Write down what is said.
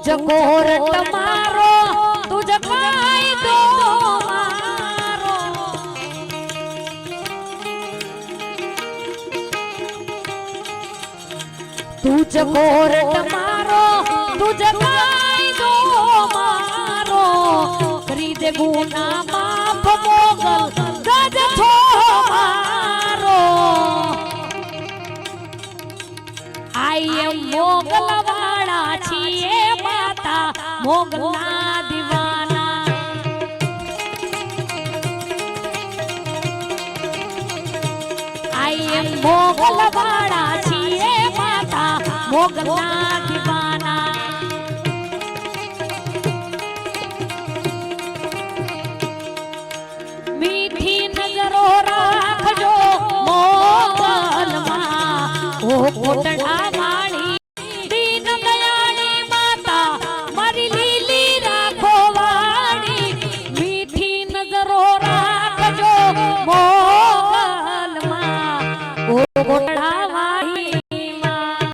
court મારો તુજ કાયદો મારો તુજ કોરટ મારો તુજ કાયદો મારો કરી દે ગુના માફ મોગલ ગજ છો મારો આઈ એમ મોગલ વાળા છીએ માતા મોગલના દીવાના આઈ એમ મોગલ વાળા છીએ માતા મોગલના દીવાના મીઠી નજરો રાખજો મોગલમાં ઓ કોટડા માળી દીન દયાળી માતા મારી લીલી રાખો વાળી મીઠી નજરો રાખજો મોગલમાં ઓ કોટડા